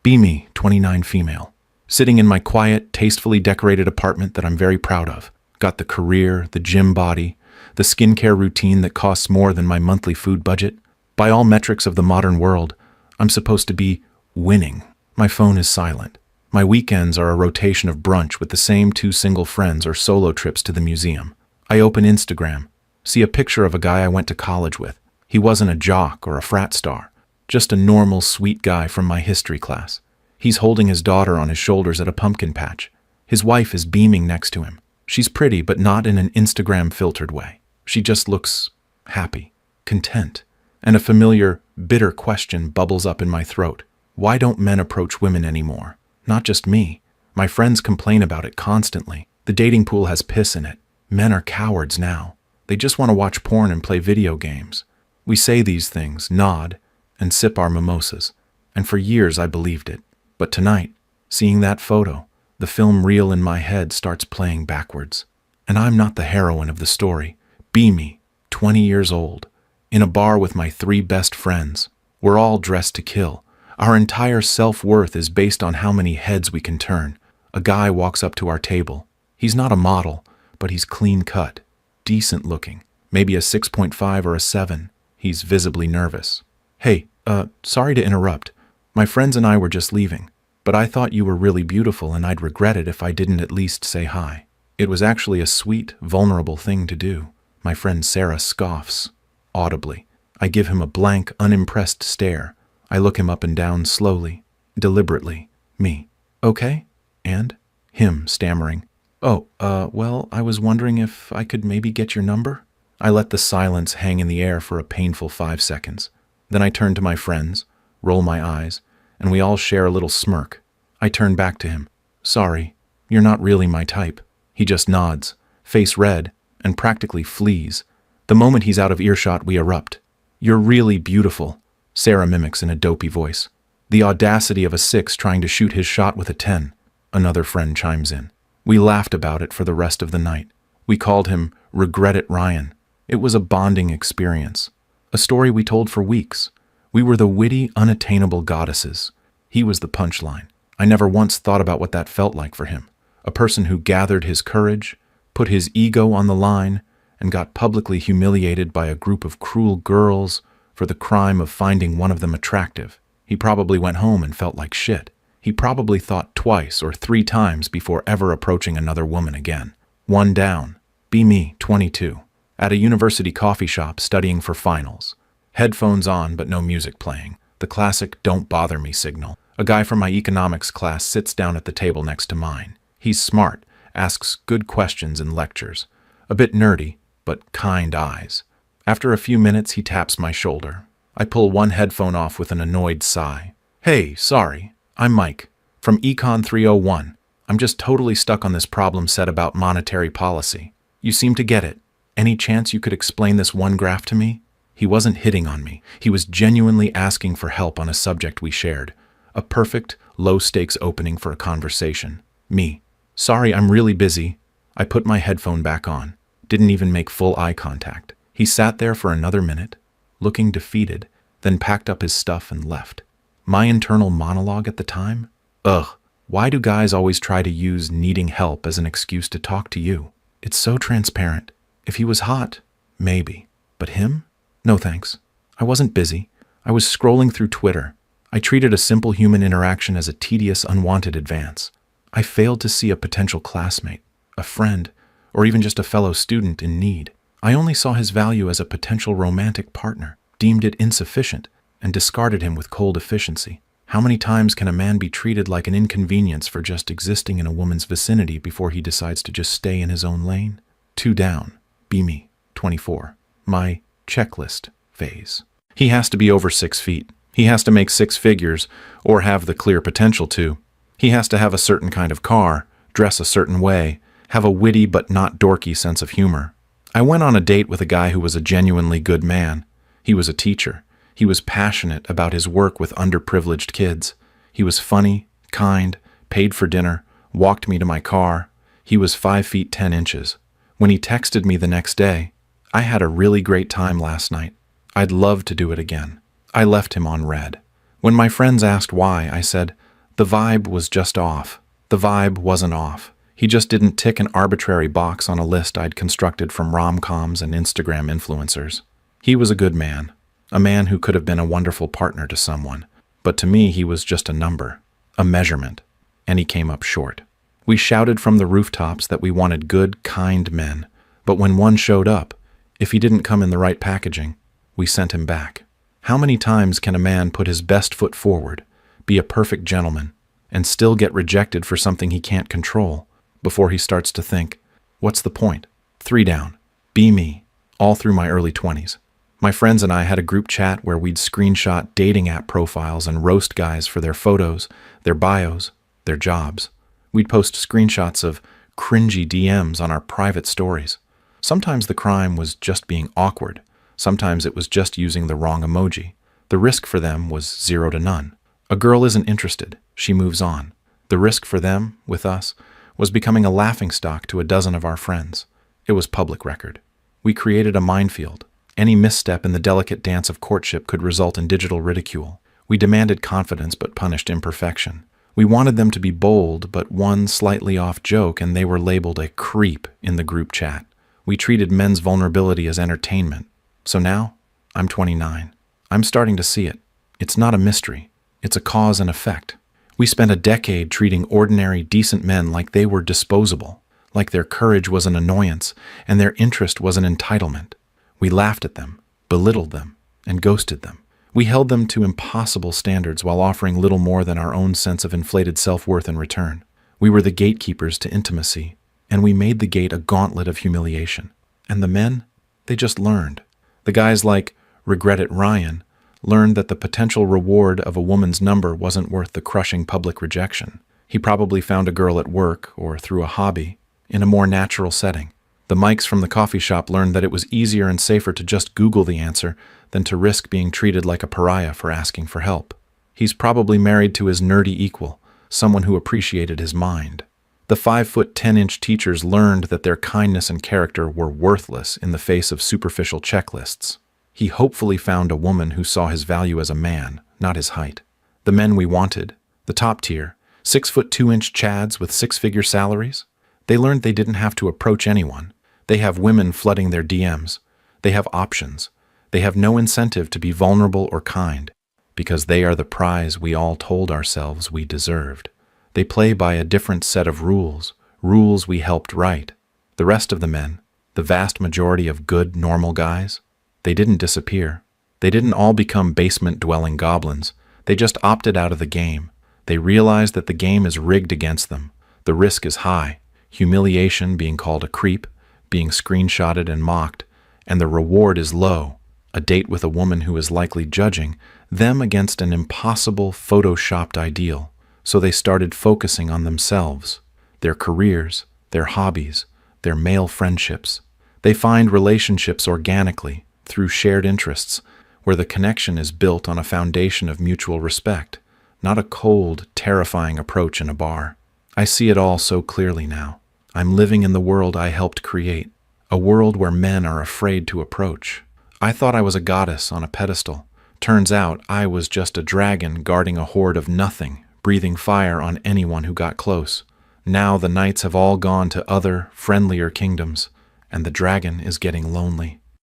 Be me, 29 female. Sitting in my quiet, tastefully decorated apartment that I'm very proud of. Got the career, the gym body, the skincare routine that costs more than my monthly food budget. By all metrics of the modern world, I'm supposed to be winning. My phone is silent. My weekends are a rotation of brunch with the same 2 single friends or solo trips to the museum. I open Instagram, see a picture of a guy I went to college with. He wasn't a jock or a frat star, just a normal, sweet guy from my history class. He's holding his daughter on his shoulders at a pumpkin patch. His wife is beaming next to him. She's pretty, but not in an Instagram-filtered way. She just looks happy, content, and a familiar, bitter question bubbles up in my throat. Why don't men approach women anymore? Not just me. My friends complain about it constantly. The dating pool has piss in it. Men are cowards now. They just want to watch porn and play video games. We say these things, nod, and sip our mimosas. And for years I believed it. But tonight, seeing that photo, the film reel in my head starts playing backwards. And I'm not the heroine of the story. Be me, 20 years old, in a bar with my 3 best friends. We're all dressed to kill. Our entire self-worth is based on how many heads we can turn. A guy walks up to our table. He's not a model, but he's clean-cut, decent-looking, maybe a 6.5 or a 7. He's visibly nervous. Hey, sorry to interrupt. My friends and I were just leaving, but I thought you were really beautiful and I'd regret it if I didn't at least say hi. It was actually a sweet, vulnerable thing to do. My friend Sarah scoffs, audibly. I give him a blank, unimpressed stare. I look him up and down slowly, deliberately. Me. Okay? And? Him, stammering. Oh, well, I was wondering if I could maybe get your number? I let the silence hang in the air for a painful 5 seconds. Then I turn to my friends, roll my eyes, and we all share a little smirk. I turn back to him. Sorry, you're not really my type. He just nods, face red, and practically flees. The moment he's out of earshot, we erupt. You're really beautiful, Sarah mimics in a dopey voice. The audacity of a 6 trying to shoot his shot with a 10. Another friend chimes in. We laughed about it for the rest of the night. We called him Regret It Ryan. It was a bonding experience. A story we told for weeks. We were the witty, unattainable goddesses. He was the punchline. I never once thought about what that felt like for him. A person who gathered his courage, put his ego on the line, and got publicly humiliated by a group of cruel girls for the crime of finding one of them attractive. He probably went home and felt like shit. He probably thought twice or 3 times before ever approaching another woman again. One down. Be me, 22. At a university coffee shop studying for finals. Headphones on but no music playing. The classic don't bother me signal. A guy from my economics class sits down at the table next to mine. He's smart, asks good questions and lectures. A bit nerdy, but kind eyes. After a few minutes, he taps my shoulder. I pull one headphone off with an annoyed sigh. Hey, sorry. I'm Mike, from Econ 301. I'm just totally stuck on this problem set about monetary policy. You seem to get it. Any chance you could explain this one graph to me? He wasn't hitting on me. He was genuinely asking for help on a subject we shared. A perfect, low-stakes opening for a conversation. Me. Sorry, I'm really busy. I put my headphone back on. Didn't even make full eye contact. He sat there for another minute, looking defeated, then packed up his stuff and left. My internal monologue at the time? Ugh, why do guys always try to use needing help as an excuse to talk to you? It's so transparent. If he was hot, maybe. But him? No thanks. I wasn't busy. I was scrolling through Twitter. I treated a simple human interaction as a tedious, unwanted advance. I failed to see a potential classmate, a friend, or even just a fellow student in need. I only saw his value as a potential romantic partner, deemed it insufficient, and discarded him with cold efficiency. How many times can a man be treated like an inconvenience for just existing in a woman's vicinity before he decides to just stay in his own lane? 2 down. Be me, 24. My checklist phase. He has to be over 6 feet. He has to make 6 figures, or have the clear potential to. He has to have a certain kind of car, dress a certain way, have a witty but not dorky sense of humor. I went on a date with a guy who was a genuinely good man. He was a teacher. He was passionate about his work with underprivileged kids. He was funny, kind, paid for dinner, walked me to my car. He was 5 feet 10 inches. When he texted me the next day, I had a really great time last night. I'd love to do it again. I left him on red. When my friends asked why, I said, The vibe was just off. The vibe wasn't off. He just didn't tick an arbitrary box on a list I'd constructed from rom-coms and Instagram influencers. He was a good man, a man who could have been a wonderful partner to someone, but to me he was just a number, a measurement, and he came up short. We shouted from the rooftops that we wanted good, kind men, but when one showed up, if he didn't come in the right packaging, we sent him back. How many times can a man put his best foot forward, be a perfect gentleman, and still get rejected for something he can't control before he starts to think, what's the point? 3 down, be me, all through my early 20s. My friends and I had a group chat where we'd screenshot dating app profiles and roast guys for their photos, their bios, their jobs. We'd post screenshots of cringy DMs on our private stories. Sometimes the crime was just being awkward. Sometimes it was just using the wrong emoji. The risk for them was 0 to none. A girl isn't interested. She moves on. The risk for them, with us, was becoming a laughingstock to a dozen of our friends. It was public record. We created a minefield. Any misstep in the delicate dance of courtship could result in digital ridicule. We demanded confidence but punished imperfection. We wanted them to be bold, but one slightly off joke and they were labeled a creep in the group chat. We treated men's vulnerability as entertainment. So now, I'm 29. I'm starting to see it. It's not a mystery. It's a cause and effect. We spent a decade treating ordinary, decent men like they were disposable, like their courage was an annoyance and their interest was an entitlement. We laughed at them, belittled them, and ghosted them. We held them to impossible standards while offering little more than our own sense of inflated self-worth in return. We were the gatekeepers to intimacy, and we made the gate a gauntlet of humiliation. And the men? They just learned. The guys like Regret It Ryan learned that the potential reward of a woman's number wasn't worth the crushing public rejection. He probably found a girl at work or through a hobby in a more natural setting. The Mikes from the coffee shop learned that it was easier and safer to just Google the answer than to risk being treated like a pariah for asking for help. He's probably married to his nerdy equal, someone who appreciated his mind. The 5'10" teachers learned that their kindness and character were worthless in the face of superficial checklists. He hopefully found a woman who saw his value as a man, not his height. The men we wanted, the top tier, 6'2" chads with 6-figure salaries, they learned they didn't have to approach anyone. They have women flooding their DMs. They have options. They have no incentive to be vulnerable or kind, because they are the prize we all told ourselves we deserved. They play by a different set of rules, rules we helped write. The rest of the men, the vast majority of good, normal guys, they didn't disappear. They didn't all become basement-dwelling goblins. They just opted out of the game. They realized that the game is rigged against them. The risk is high. Humiliation, being called a creep, being screenshotted and mocked, and the reward is low, a date with a woman who is likely judging them against an impossible photoshopped ideal. So they started focusing on themselves, their careers, their hobbies, their male friendships. They find relationships organically, through shared interests, where the connection is built on a foundation of mutual respect, not a cold, terrifying approach in a bar. I see it all so clearly now. I'm living in the world I helped create, a world where men are afraid to approach. I thought I was a goddess on a pedestal. Turns out I was just a dragon guarding a horde of nothing, breathing fire on anyone who got close. Now the knights have all gone to other, friendlier kingdoms, and the dragon is getting lonely.